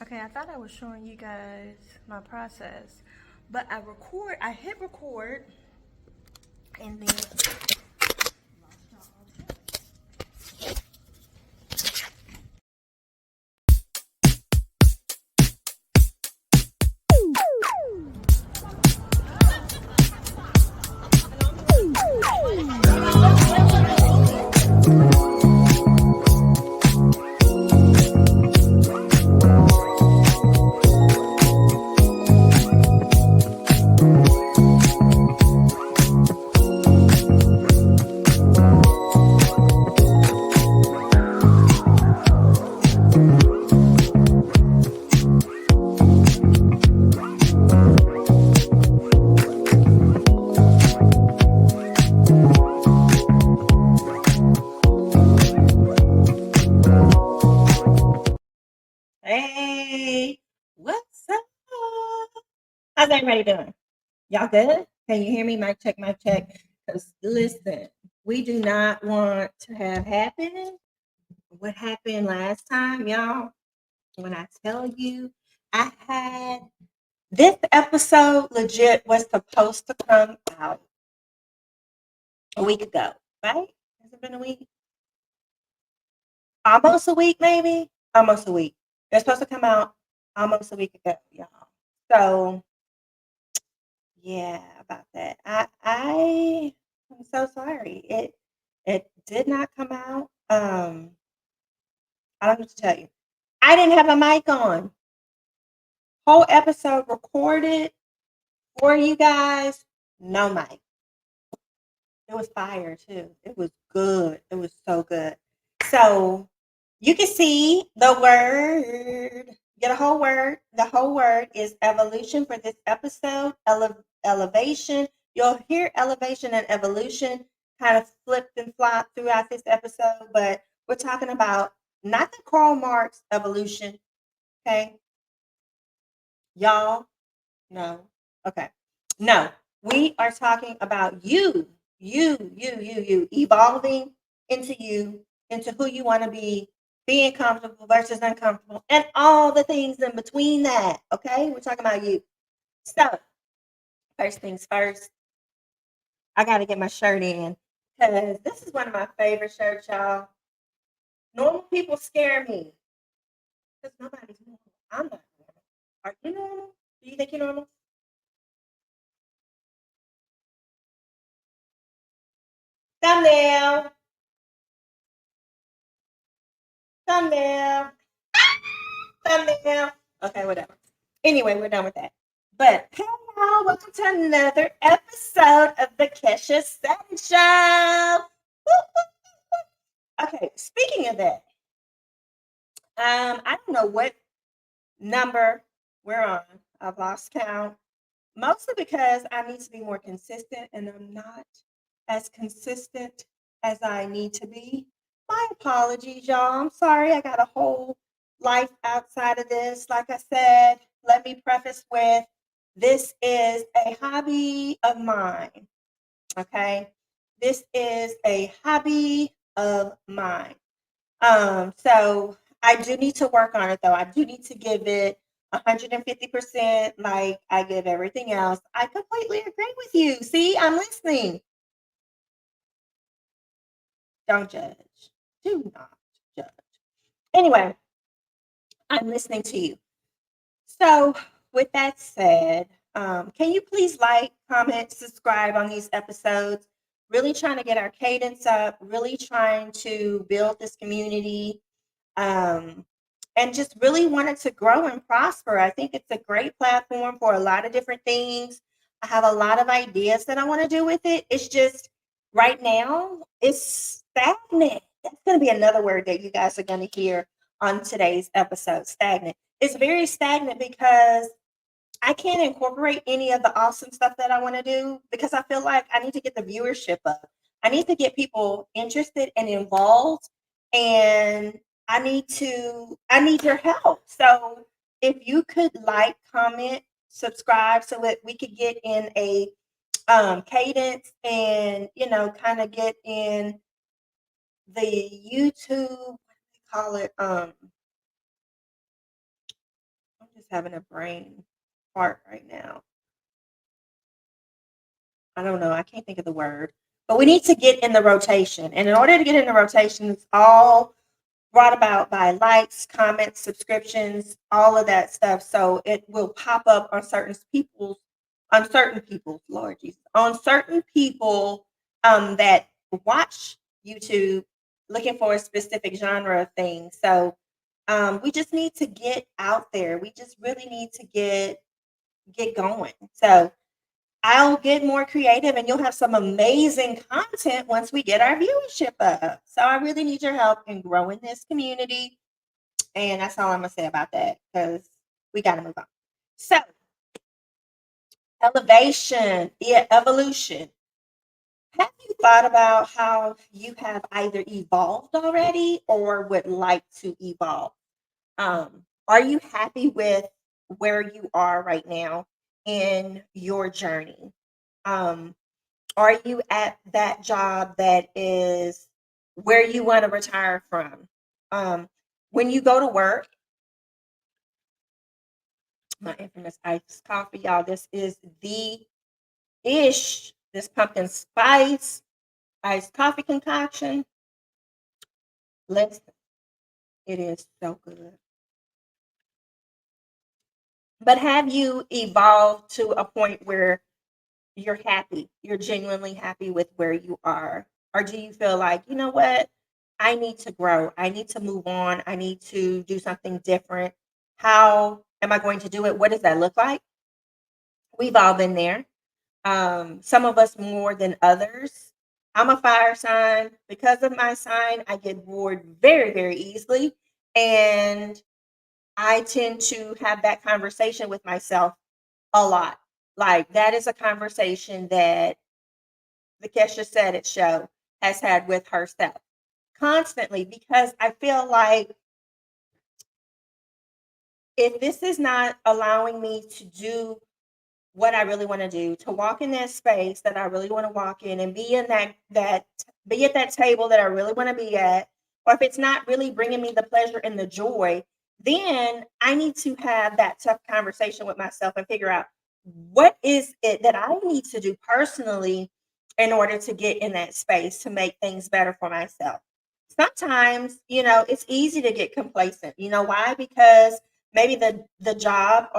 Okay, I thought I was showing you guys my process, but I hit record, and then Hey, what's up? How's everybody doing? Y'all good? Can you hear me? Mic check, mic check. Because listen, we do not want to have happen what happened last time, y'all. When I tell you, I had this episode legit was supposed to come out a week ago, right? Has it been a week? Almost a week, maybe? Almost a week. It's supposed to come out almost a week ago, y'all. So yeah, about that. I'm so sorry. It did not come out. I don't know what to tell you. I didn't have a mic on. Whole episode recorded for you guys. No mic. It was fire too. It was good. It was so good. So you can see the word. Get a whole word. The whole word is evolution for this episode. Elevation. You'll hear elevation and evolution kind of flipped and flopped throughout this episode, but we're talking about not the Karl Marx evolution. Okay, y'all. No. Okay. No, we are talking about you evolving into who you want to be, being comfortable versus uncomfortable, and all the things in between that. Okay. We're talking about you. So, first things first, I got to get my shirt in because this is one of my favorite shirts, y'all. Normal people scare me because nobody's normal. I'm not normal. Are you normal? Do you think you're normal? Thumbnail. Thumbnail. Thumbnail. Okay, whatever. Anyway, we're done with that. But hey, y'all, welcome to another episode of the Kesha Saidit Show. Okay, speaking of that, I don't know what number we're on. I've lost count. Mostly because I need to be more consistent and I'm not as consistent as I need to be. My apologies, y'all. I'm sorry. I got a whole life outside of this. Like I said, let me preface with this is a hobby of mine. Okay. This is a hobby of mine. So I do need to work on it though. I do need to give it 150% like I give everything else. I completely agree with you. See, I'm listening. Don't judge. Do not judge. Anyway, I'm listening to you. So, with that said, can you please like, comment, subscribe on these episodes? Really trying to get our cadence up, really trying to build this community, um, and just really wanted to grow and prosper. I think it's a great platform for a lot of different things. I have a lot of ideas that I want to do with it. It's just right now, it's stagnant. That's going to be another word that you guys are going to hear on today's episode stagnant. It's very stagnant because I can't incorporate any of the awesome stuff that I want to do because I feel like I need to get the viewership up. I need to get people interested and involved and I need your help. So if you could like, comment, subscribe so that we could get in a cadence and kind of get in the YouTube, what do they call it? just having a brain fart right now. I don't know. I can't think of the word. But we need to get in the rotation. And in order to get in the rotation, it's all brought about by likes, comments, subscriptions, all of that stuff. So it will pop up on certain people's, Lord Jesus, on certain people that watch YouTube looking for a specific genre of things. So we just need to get out there. We just really need to get going. So I'll get more creative and you'll have some amazing content once we get our viewership up. So I really need your help in growing this community. And that's all I'm going to say about that because we got to move on. So, elevation, yeah, evolution. Have you thought about how you have either evolved already or would like to evolve? Are you happy with where you are right now in your journey? Um, are you at that job that is where you want to retire from? When you go to work, my infamous iced coffee, y'all, this is this pumpkin spice iced coffee concoction. Listen, it is so good. But have you evolved to a point where you're happy? You're genuinely happy with where you are? Or do you feel like, you know what? I need to grow. I need to move on. I need to do something different. How am I going to do it? What does that look like? We've all been there. Some of us more than others. I'm a fire sign. Because of my sign, I get bored very, very easily. And I tend to have that conversation with myself a lot. Like that is a conversation that the Kesha Said It show has had with herself constantly because I feel like if this is not allowing me to do what I really want to do, to walk in that space that I really want to walk in and be in that be at that table that I really want to be at, or if it's not really bringing me the pleasure and the joy, then I need to have that tough conversation with myself and figure out what is it that I need to do personally in order to get in that space to make things better for myself. Sometimes, it's easy to get complacent. You know why? Because maybe the job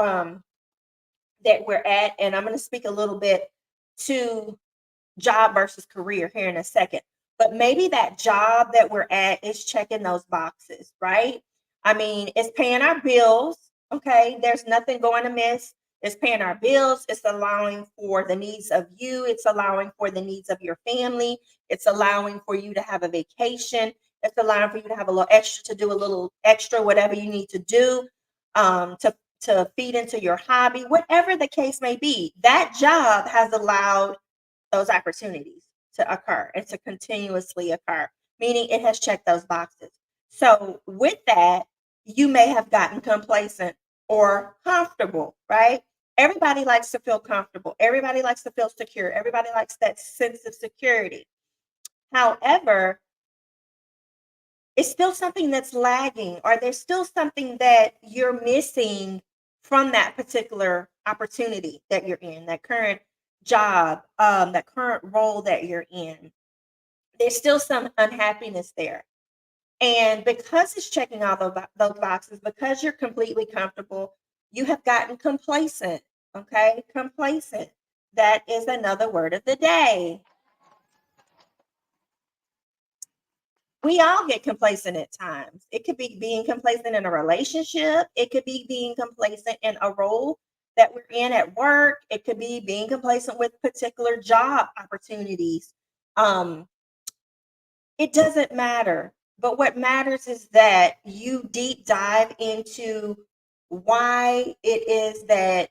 that we're at, and I'm going to speak a little bit to job versus career here in a second. But maybe that job that we're at is checking those boxes, right? I mean, it's paying our bills. Okay. There's nothing going amiss. It's paying our bills. It's allowing for the needs of you. It's allowing for the needs of your family. It's allowing for you to have a vacation. It's allowing for you to have a little extra to do a little extra, whatever you need to do to feed into your hobby, whatever the case may be. That job has allowed those opportunities to occur and to continuously occur, meaning it has checked those boxes. So, with that, you may have gotten complacent or comfortable, right? Everybody likes to feel comfortable. Everybody likes to feel secure. Everybody likes that sense of security. However, it's still something that's lagging, or there's still something that you're missing from that particular opportunity that you're in, that current job, that current role that you're in. There's still some unhappiness there. And because it's checking all those boxes, because you're completely comfortable, you have gotten complacent. Okay, complacent. That is another word of the day. We all get complacent at times. It could be being complacent in a relationship. It could be being complacent in a role that we're in at work. It could be being complacent with particular job opportunities. Um, it doesn't matter. But what matters is that you deep dive into why it is that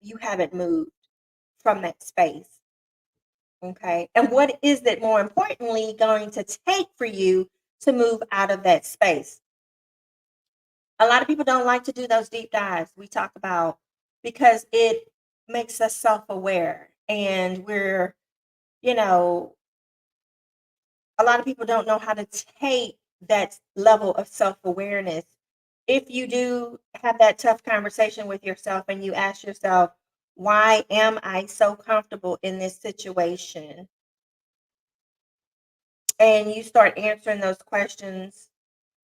you haven't moved from that space. Okay. And what is it, more importantly, going to take for you to move out of that space? A lot of people don't like to do those deep dives we talk about because it makes us self aware. And you know, a lot of people don't know how to take that level of self awareness if you do have that tough conversation with yourself and you ask yourself, why am I so comfortable in this situation? And you start answering those questions,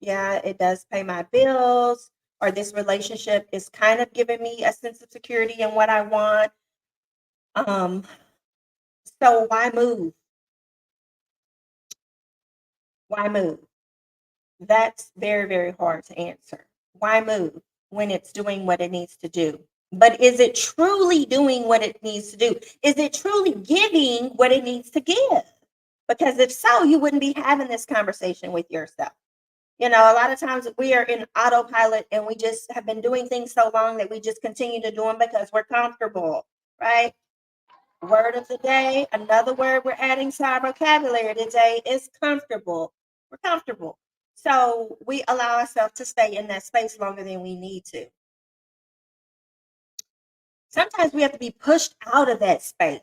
yeah, it does pay my bills, or this relationship is kind of giving me a sense of security in what I want. Um, so why move? Why move? That's very, very hard to answer. Why move when it's doing what it needs to do? But is it truly doing what it needs to do? Is it truly giving what it needs to give? Because if so, you wouldn't be having this conversation with yourself. You know, a lot of times we are in autopilot and we just have been doing things so long that we just continue to do them because we're comfortable, right? Word of the day, another word we're adding to our vocabulary today is comfortable. We're comfortable. So we allow ourselves to stay in that space longer than we need to. Sometimes we have to be pushed out of that space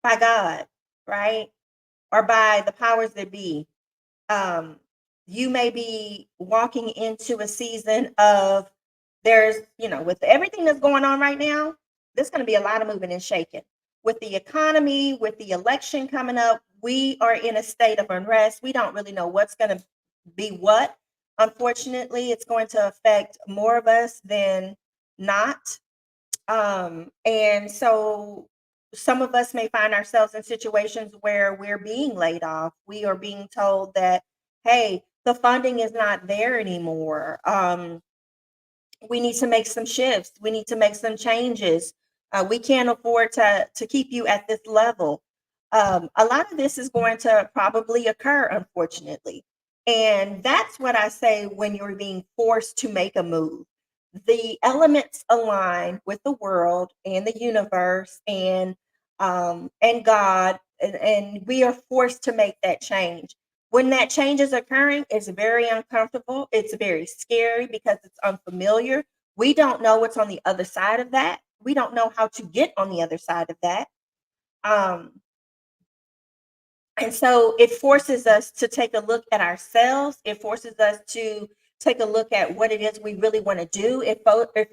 by God, right? Or by the powers that be. um, you may be walking into a season of there's, with everything that's going on right now, there's going to be a lot of moving and shaking. With the economy, with the election coming up, we are in a state of unrest. We don't really know what's going to be what. Unfortunately, it's going to affect more of us than not. And so some of us may find ourselves in situations where we're being laid off. We are being told that, hey, the funding is not there anymore. We need to make some shifts. We need to make some changes. We can't afford to keep you at this level. A lot of this is going to probably occur, unfortunately. And that's what I say when you're being forced to make a move. The elements align with the world and the universe and God, and we are forced to make that change. When that change is occurring, it's very uncomfortable. It's very scary because it's unfamiliar. We don't know what's on the other side of that. We don't know how to get on the other side of that. Um, and so it forces us to take a look at ourselves. It forces us to take a look at what it is we really want to do. It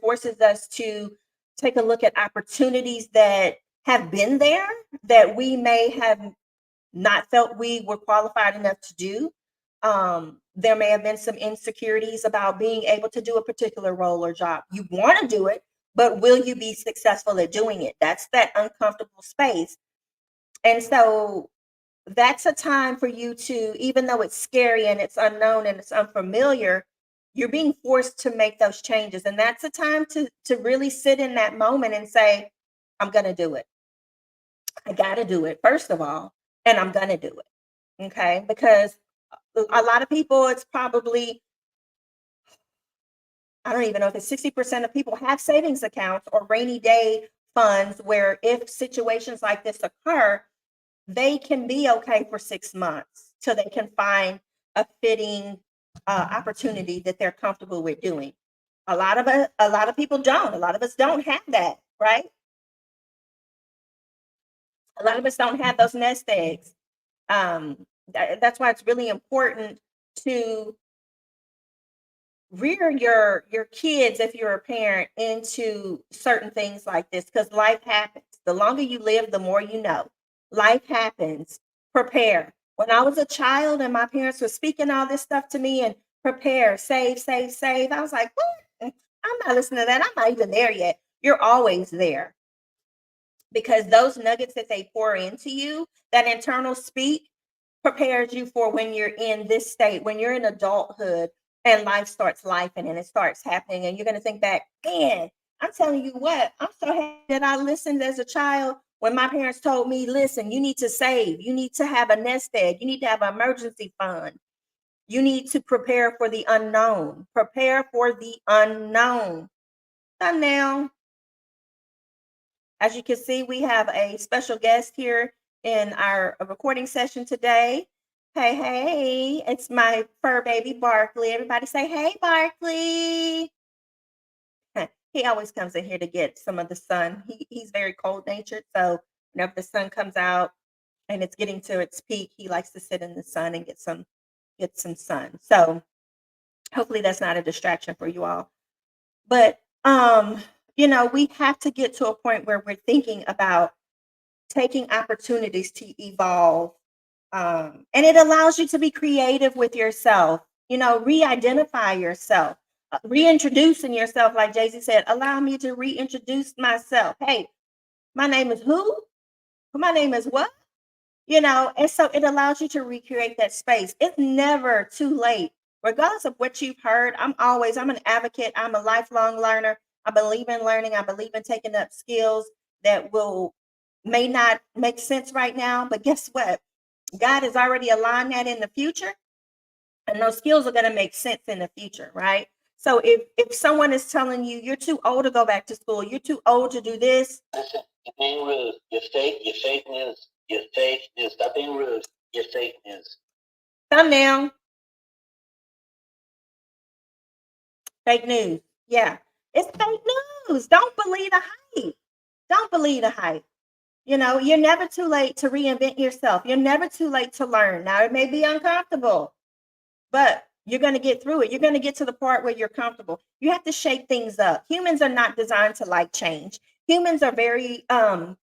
forces us to take a look at opportunities that have been there that we may have not felt we were qualified enough to do. There may have been some insecurities about being able to do a particular role or job. You want to do it, but will you be successful at doing it? That's that uncomfortable space. And so that's a time for you to, even though it's scary and it's unknown and it's unfamiliar, you're being forced to make those changes. And that's a time to really sit in that moment and say, I'm going to do it. I got to do it, first of all, and I'm going to do it. Okay. Because a lot of people, it's probably, I don't even know if it's 60% of people have savings accounts or rainy day funds where if situations like this occur, they can be okay for 6 months till they can find a fitting opportunity that they're comfortable with doing. A lot of people don't. A lot of us don't have that, right? A lot of us don't have those nest eggs. That's why it's really important to rear your kids, if you're a parent, into certain things like this, because life happens. The longer you live, the more you know. Life happens. Prepare. When I was a child and my parents were speaking all this stuff to me and prepare, save, save, save, I was like, what? I'm not listening to that. I'm not even there yet. You're always there, because those nuggets that they pour into you, that internal speak, prepares you for when you're in this state, when you're in adulthood and life starts life and it starts happening. And you're going to think back, man, I'm telling you what, I'm so happy that I listened as a child when my parents told me, listen, you need to save, you need to have a nest egg, you need to have an emergency fund, you need to prepare for the unknown, prepare for the unknown. Done now. As you can see, we have a special guest here in our recording session today. Hey, hey, it's my fur baby, Barkley. Everybody say, hey, Barkley. He always comes in here to get some of the sun. He's very cold natured. So whenever the sun comes out and it's getting to its peak, he likes to sit in the sun and get some sun. So Hopefully that's not a distraction for you all. But we have to get to a point where we're thinking about taking opportunities to evolve. And it allows you to be creative with yourself, re-identify yourself, reintroducing yourself, like Jay-Z said, allow me to reintroduce myself. Hey, my name is who? My name is what? And so it allows you to recreate that space. It's never too late, regardless of what you've heard. I'm an advocate. I'm a lifelong learner. I believe in learning. I believe in taking up skills that may not make sense right now, but guess what? God has already aligned that in the future, and those skills are going to make sense in the future, right? So if someone is telling you you're too old to go back to school, you're too old to do this. Listen, you're being rude. You're fake news. You're fake news. Stop being rude. You're fake news. Thumbnail. Fake news. Yeah. It's fake news. Don't believe the hype. Don't believe the hype. You're never too late to reinvent yourself. You're never too late to learn. Now, it may be uncomfortable, but you're going to get through it. You're going to get to the part where you're comfortable. You have to shake things up. Humans are not designed to like change. Humans are very a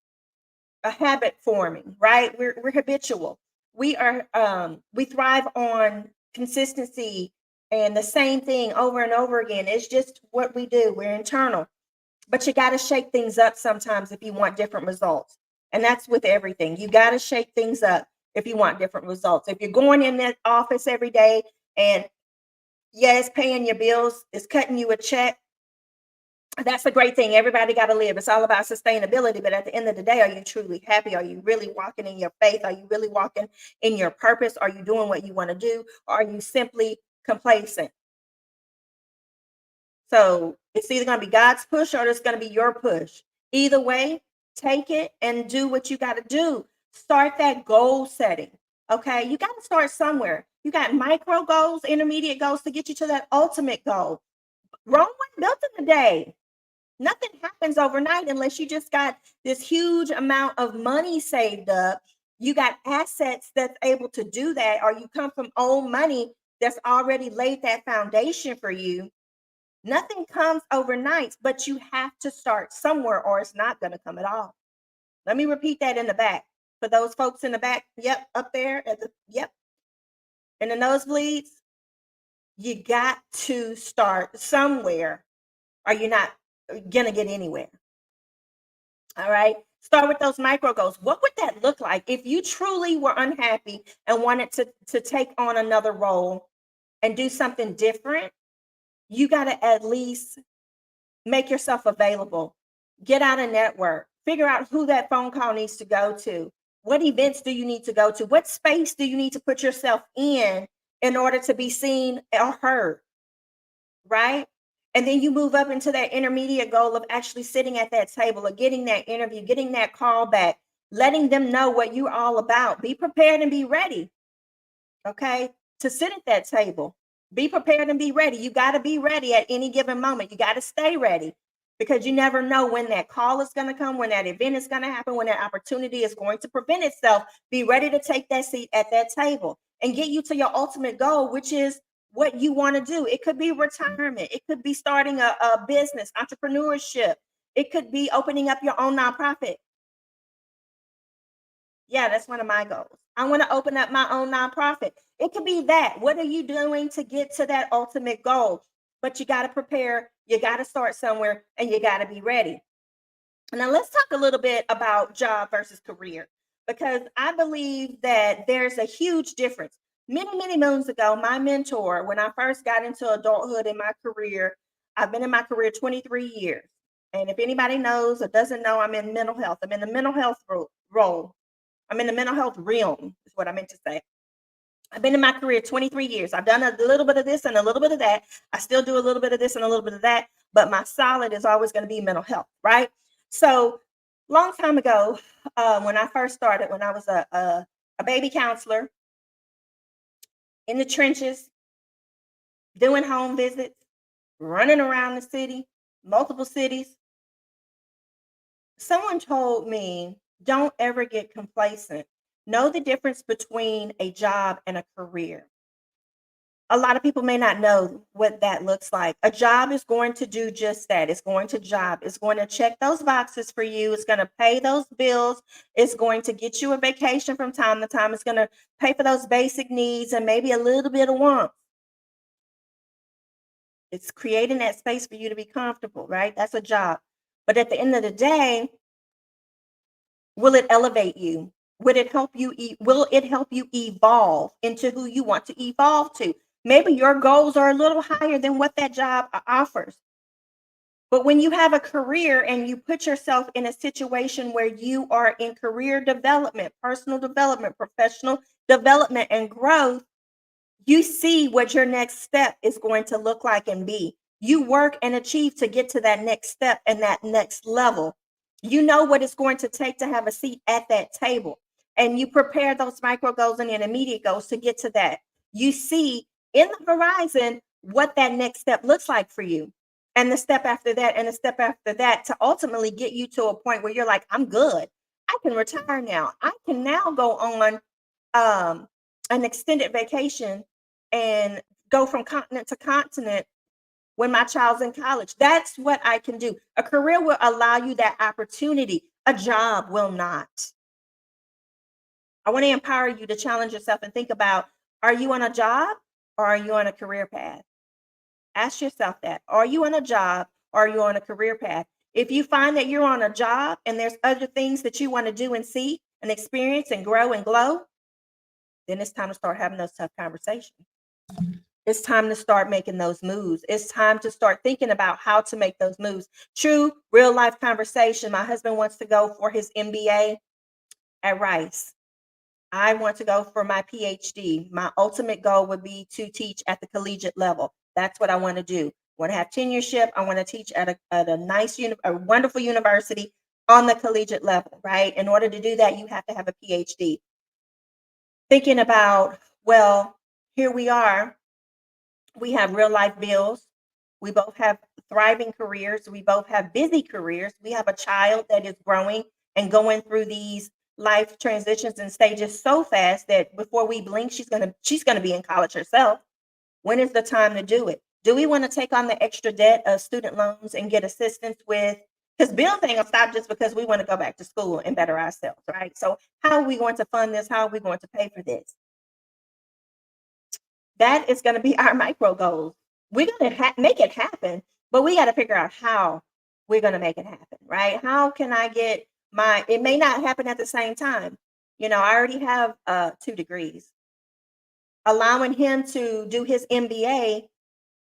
habit forming, right? We're habitual. We thrive on consistency and the same thing over and over again. It's just what we do. We're internal. But you got to shake things up sometimes if you want different results. And that's with everything. You got to shake things up if you want different results. If you're going in that office every day and yeah, it's paying your bills, it's cutting you a check, that's a great thing. Everybody got to live. It's all about sustainability. But at the end of the day, are you truly happy? Are you really walking in your faith? Are you really walking in your purpose? Are you doing what you want to do? Or are you simply complacent? So it's either going to be God's push or it's going to be your push. Either way, take it and do what you got to do. Start that goal setting. Okay. You got to start somewhere. You got micro goals, intermediate goals to get you to that ultimate goal. Rome wasn't built in a day. Nothing happens overnight unless you just got this huge amount of money saved up. You got assets that's able to do that, or you come from old money that's already laid that foundation for you. Nothing comes overnight, but you have to start somewhere or it's not going to come at all. Let me repeat that in the back. For those folks in the back, yep, up there, yep, in the nosebleeds, you got to start somewhere or you're not going to get anywhere. All right. Start with those micro goals. What would that look like if you truly were unhappy and wanted to take on another role and do something different? You got to at least make yourself available. Get out a network. Figure out who that phone call needs to go to. What events do you need to go to? What space do you need to put yourself in order to be seen or heard? Right? And then you move up into that intermediate goal of actually sitting at that table or getting that interview, getting that call back, letting them know what you're all about. Be prepared and be ready. Okay? To sit at that table. Be prepared and be ready. You got to be ready at any given moment. You got to stay ready because you never know when that call is going to come, when that event is going to happen, when that opportunity is going to present itself. Be ready to take that seat at that table and get you to your ultimate goal, which is what you want to do. It could be retirement. It could be starting a business, entrepreneurship. It could be opening up your own nonprofit. Yeah, that's one of my goals. I want to open up my own nonprofit. It could be that. What are you doing to get to that ultimate goal? But you got to prepare, you got to start somewhere, and you got to be ready. Now, let's talk a little bit about job versus career, because I believe that there's a huge difference. Many, many moons ago, my mentor, when I first got into adulthood in my career, I've been in my career 23 years. And if anybody knows or doesn't know, I'm in mental health. I'm in the mental health role. I'm in the mental health realm, is what I meant to say. I've been in my career 23 years. I've done a little bit of this and a little bit of that. I still do a little bit of this and a little bit of that, but my solid is always going to be mental health, right? So, long time ago, when I first started, when I was a baby counselor in the trenches, doing home visits, running around the city, multiple cities, someone told me, don't ever get complacent. Know the difference between a job and a career. A lot of people may not know what that looks like. A job is going to do just that. It's going to job. It's going to check those boxes for you. It's going to pay those bills. It's going to get you a vacation from time to time. It's going to pay for those basic needs and maybe a little bit of warmth. It's creating that space for you to be comfortable, right? That's a job. But at the end of the day, will it elevate you? Will it help you evolve into who you want to evolve to? Maybe your goals are a little higher than what that job offers. But when you have a career and you put yourself in a situation where you are in career development, personal development, professional development, and growth, you see what your next step is going to look like and be. You work and achieve to get to that next step and that next level. You know what it's going to take to have a seat at that table. And you prepare those micro goals and intermediate goals to get to that. You see in the horizon what that next step looks like for you. And the step after that, and the step after that, to ultimately get you to a point where you're like, I'm good. I can retire now. I can now go on an extended vacation and go from continent to continent when my child's in college. That's what I can do. A career will allow you that opportunity. A job will not. I want to empower you to challenge yourself and think about, are you on a job or are you on a career path? Ask yourself that. Are you on a job or are you on a career path? If you find that you're on a job and there's other things that you want to do and see and experience and grow and glow, then it's time to start having those tough conversations. It's time to start making those moves. It's time to start thinking about how to make those moves. True real life conversation. My husband wants to go for his MBA at Rice. I want to go for my PhD. My ultimate goal would be to teach at the collegiate level. That's what I want to do. I want to have tenureship. I want to teach at a nice, a wonderful university on the collegiate level, right? In order to do that, you have to have a PhD. Thinking about, well, here we are. We have real life bills. We both have thriving careers. We both have busy careers. We have a child that is growing and going through these life transitions and stages so fast that before we blink, she's gonna be in college herself. When is the time to do it? Do we want to take on the extra debt of student loans and get assistance with? Because bills ain't gonna stop just because we want to go back to school and better ourselves, right? So how are we going to fund this? How are we going to pay for this? That is going to be our micro goals. We're going to make it happen, but we got to figure out how we're going to make it happen, right? How can I get it may not happen at the same time. I already have 2 degrees. Allowing him to do his MBA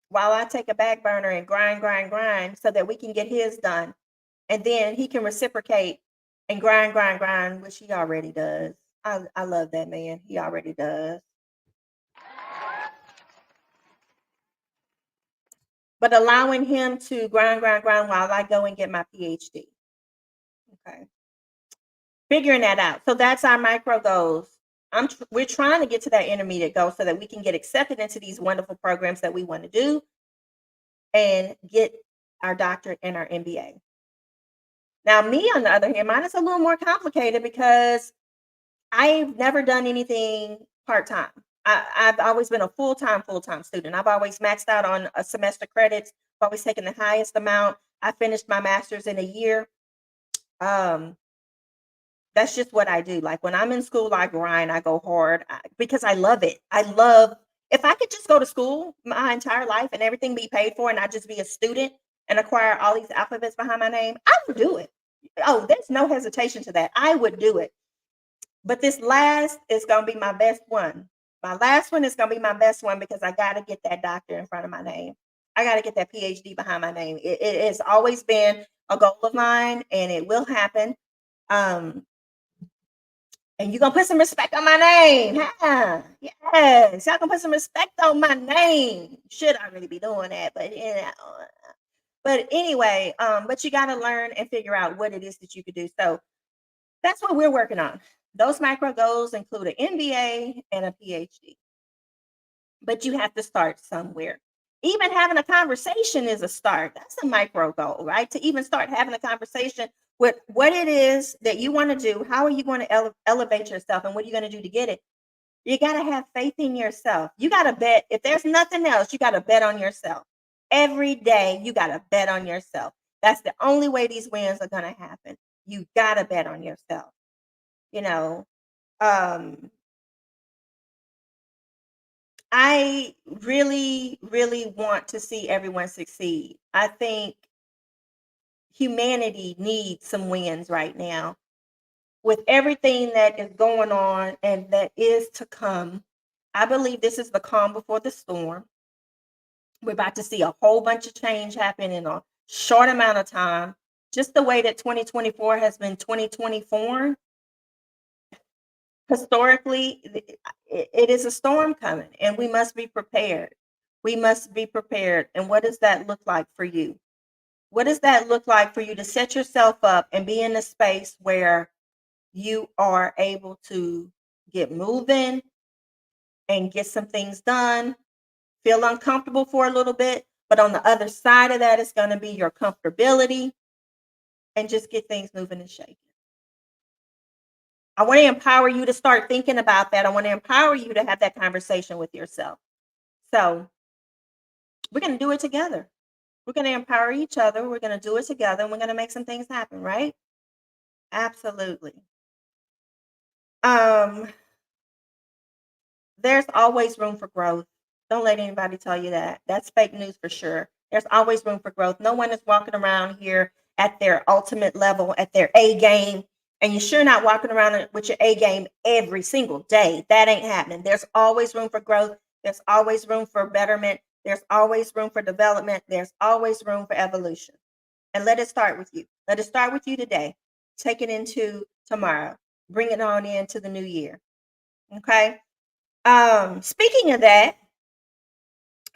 while I take a back burner and grind so that we can get his done. And then he can reciprocate and grind, which he already does. I love that man. He already does. But allowing him to grind while I go and get my PhD. Okay. Figuring that out. So that's our micro goals. We're trying to get to that intermediate goal so that we can get accepted into these wonderful programs that we want to do and get our doctorate and our MBA. Now, me, on the other hand, mine is a little more complicated because I've never done anything part-time. I've always been a full-time student. I've always maxed out on a semester credits. I've always taken the highest amount. I finished my master's in a year. That's just what I do. Like when I'm in school, I grind, I go hard because I love it. If I could just go to school my entire life and everything be paid for and I just be a student and acquire all these alphabets behind my name, I would do it. Oh, there's no hesitation to that. I would do it. But this last is going to be my best one. My last one is going to be my best one because I got to get that doctor in front of my name. I got to get that PhD behind my name. It has always been a goal of mine and it will happen. And you're going to put some respect on my name. Huh? Yes. Y'all going to put some respect on my name. Should already be doing that. But anyway, but you got to learn and figure out what it is that you could do. So that's what we're working on. Those micro goals include an MBA and a PhD. But you have to start somewhere. Even having a conversation is a start. That's a micro goal, right? To even start having a conversation with what it is that you want to do. How are you going to elevate yourself and what are you going to do to get it? You got to have faith in yourself. You got to bet. If there's nothing else, you got to bet on yourself. Every day, you got to bet on yourself. That's the only way these wins are going to happen. You got to bet on yourself. You know, I really, really want to see everyone succeed. I think humanity needs some wins right now. With everything that is going on and that is to come, I believe this is the calm before the storm. We're about to see a whole bunch of change happen in a short amount of time. Just the way that 2024 has been 2024. Historically, it is a storm coming, and we must be prepared. We must be prepared. And what does that look like for you? What does that look like for you to set yourself up and be in a space where you are able to get moving and get some things done, feel uncomfortable for a little bit, but on the other side of that is going to be your comfortability, and just get things moving and shaking. I want to empower you to start thinking about that. I want to empower you to have that conversation with yourself. So we're going to do it together. We're going to empower each other. We're going to do it together, and we're going to make some things happen, right? Absolutely. There's always room for growth. Don't let anybody tell you that. That's fake news for sure. There's always room for growth. No one is walking around here at their ultimate level, at their A game. And you're sure not walking around with your A game every single day. That ain't happening. There's always room for growth. There's always room for betterment. There's always room for development. There's always room for evolution. And let it start with you. Let it start with you today. Take it into tomorrow. Bring it on into the new year. Okay? Speaking of that,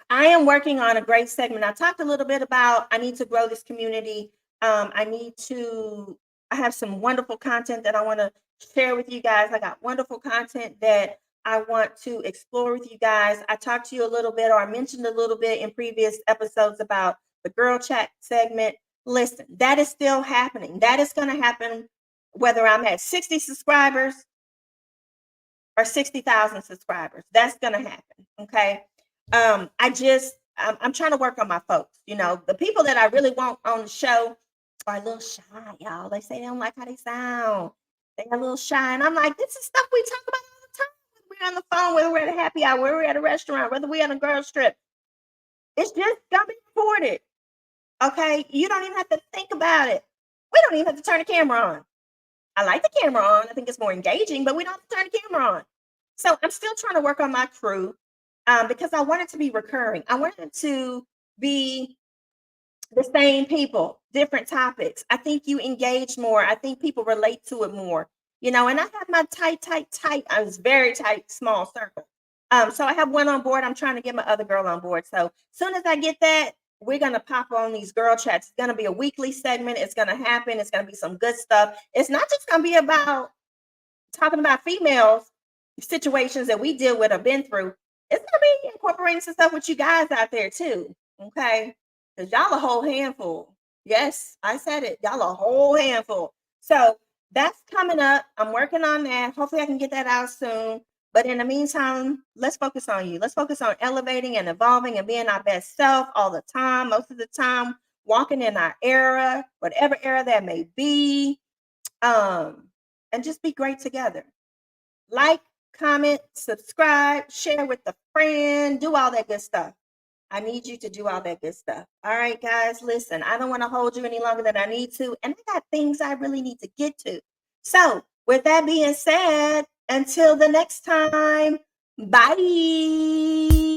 I am working on a great segment. I talked a little bit about I need to grow this community. I have some wonderful content that I want to share with you guys. I got wonderful content that I want to explore with you guys. I talked to you a little bit, or I mentioned a little bit in previous episodes about the girl chat segment. Listen, that is still happening. That is going to happen whether I'm at 60 subscribers or 60,000 subscribers. That's going to happen. Okay. I'm trying to work on my folks. You know, the people that I really want on the show are a little shy, y'all. They say they don't like how they sound. They're a little shy. And I'm like, this is stuff we talk about all the time. Whether we're on the phone, whether we're at a happy hour, whether we're at a restaurant, whether we're on a girls trip. It's just going to be recorded. Okay. You don't even have to think about it. We don't even have to turn the camera on. I like the camera on. I think it's more engaging, but we don't have to turn the camera on. So I'm still trying to work on my crew because I want it to be recurring. I want it to be the same people, different topics. I think you engage more. I think people relate to it more, you know, and I have my tight. I was very tight, small circle. So I have one on board. I'm trying to get my other girl on board. So as soon as I get that, we're going to pop on these girl chats. It's going to be a weekly segment. It's going to happen. It's going to be some good stuff. It's not just going to be about talking about females, situations that we deal with or been through. It's going to be incorporating some stuff with you guys out there too. Okay. Because y'all a whole handful. Yes, I said it. Y'all a whole handful. So that's coming up. I'm working on that. Hopefully I can get that out soon. But in the meantime, let's focus on you. Let's focus on elevating and evolving and being our best self all the time, most of the time, walking in our era, whatever era that may be, and just be great together. Like, comment, subscribe, share with a friend, do all that good stuff. I need you to do all that good stuff. All right, guys, listen, I don't want to hold you any longer than I need to, and I got things I really need to get to. So with that being said, until the next time, bye.